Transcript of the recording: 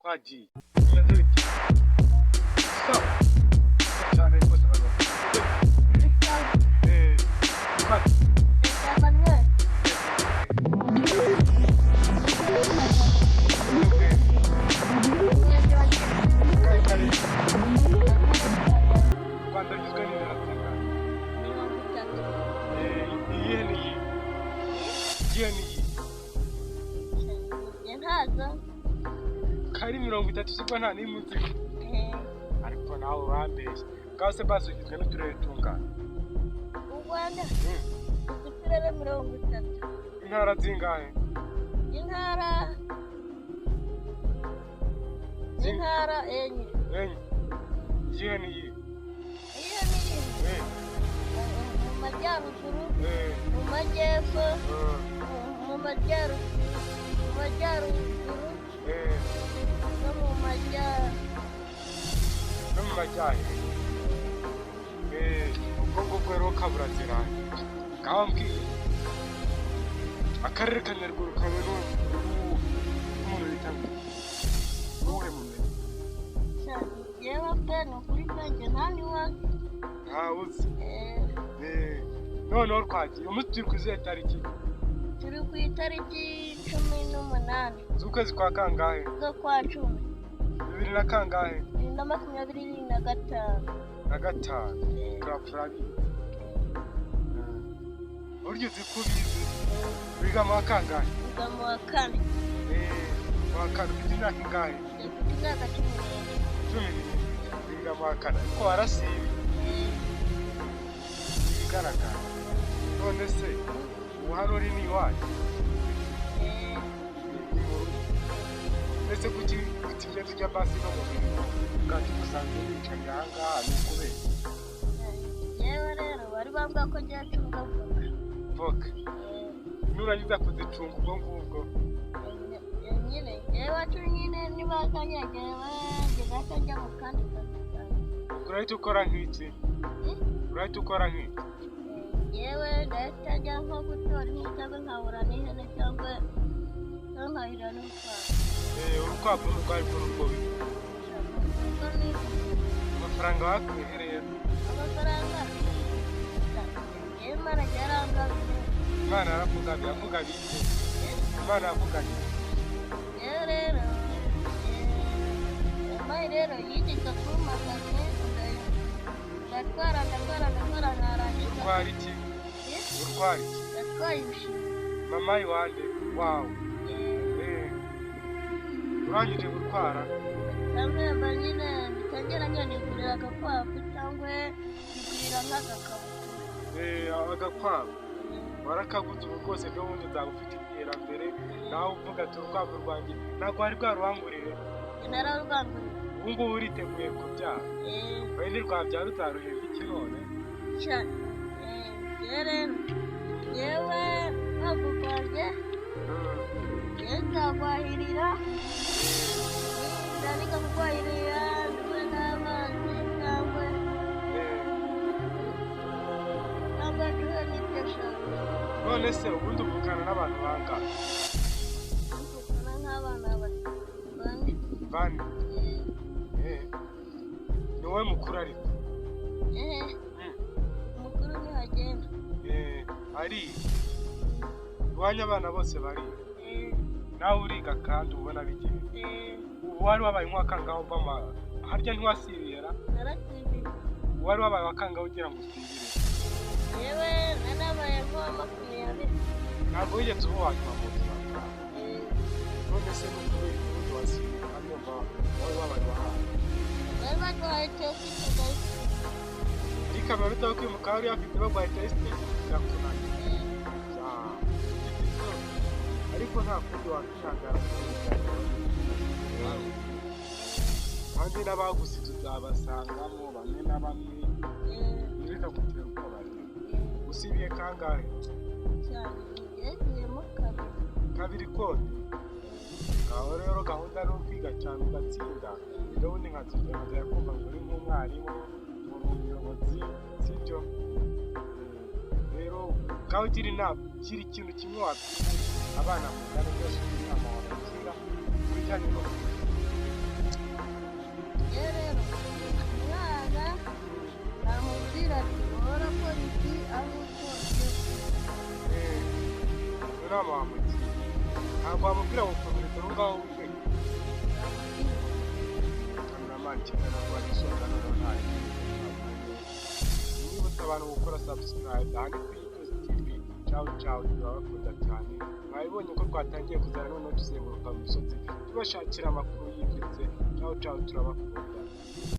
twagiye bimeze biti sawa cyane rwose abantu Rwanda rugizwe n'ibintu kari 30 siko nta n'imwe ariko nawe urambeshye ngaho se basi ugizwe n'uturere tungana u Rwanda uturere 30 intara zingahe intara enye iyihe n'iyihe mu majyaruguru mu majyepfo mu majyaruguru no mu majyahera ubwo ngubwo rero kaburazira ngaho mbwiye akarere ka Nyaruguru kabe n'umuntu bitanga uwuhe mumenyi yewe pe ni ukuri kwanjye ntani wazi ntawuzi noneho twagiye umunsi turi ku izihe tariki turi ku itariki 18 z'ukwezi kwa kangahe zo kwa 10 bibiri na kangahe 2025 turapfura buryo uzi ko ubizi wiga mu wa kangahe wiga mu wa kane ufite imyaka ingahe mfite imyaka 10 wiga mu wa kane ariko warasibe bigaragara none se ubu hano uri ni iwanyu ndetse kuki tujya tujya basi no mu mirimo kandi usanzwe wicaye aha ngaha ni ukubera yewe rero bari bambwa ko ngiye acunga voka nurangiza kuzicunga ubwo ngubwo nyine yewe wacu nyine niba kanyegewe ngeze njya mu kandi kazi urahita ukora nk'iki yewe ndahita njya nko gutora imitego nkabura n'ihene cyangwa nkahira urukwavu rwari rwo amafaranga wakwihereye amafaranga Imana yarangabiye Imana yakugabiye Imana yakugabiye rero rero yigeze kumakaze ndatwara narangiza urwara iki ndatwaye ibishimbo mama iwande wawe urangije gutwara cyangwa nyine bitangera nyanigurira agakwavu cyangwa nigurira nk'agakabutura agakwavu warakaguze ubu rwose gahunda zawe ufite iterambere nawe uvuga ati urukwavu rwanjye ntabwo wari bwarurangurire nararurangurire ubu ngubu uriteguye kubyara wenda rwabyara utaruhera iki none cyane rero yewe ntabwo rwanjye nzagwahirira ndandika kugwahirira ndetse n'amazi cyangwa duhe n'ibyo shaka none se ubundi uvukana n'abantu bangahe mvukana nk'abana bane ni wowe mukuru ariko umukuru ntihagenda ari iwanyu abana bose bari nawe uriga kandi ubona bigenda ubu wari wabaye nk'uwakangaho uvamo harya ntiwasibira narasibiye wari wabaye wakangaho ugira ngo usibire yewe nanabaye nk'uwa 20 ntabwo wigeze uba wanyuma mu buzima bwawe none se n'ukuri ubundi wasibira hanyuma wari wabaye wahawe bari baduhaye tesite tudahise muri kamera bitaho kwimuka hari hafite bagwaye tesite birakunaniye ariko nta kundi wakwihangana kandi n'abagusize uzabasangamo bamwe na bamwe bireka gutera ubwoba usibiye kangahe cyane yagiyemo kabiri kode ngaho rero gahunda ni ukwiga cyane ugatsinda ubundi nkazajya kumva ngo uri nk'umwarimu uri umuyobozi sibyo rero ngaho ugira inama kiri ikintu kimwe wabwira abana mugana byose inama wabagira ku bijyanye no inama wamugira ntabwo wamubwira ngo komereza aho ngaho wumve kameramani kigali ntabwo wagisoza noneho ntayo nibutsa abantu gukora subscribe aha ni kuri Itozi TV ciao ciao turabakunda cyane mwabibonye ko twatangiye kuzana noneho tuzenguruka mu misozi tubashakira amakuru yimbitse ciao ciao turabakunda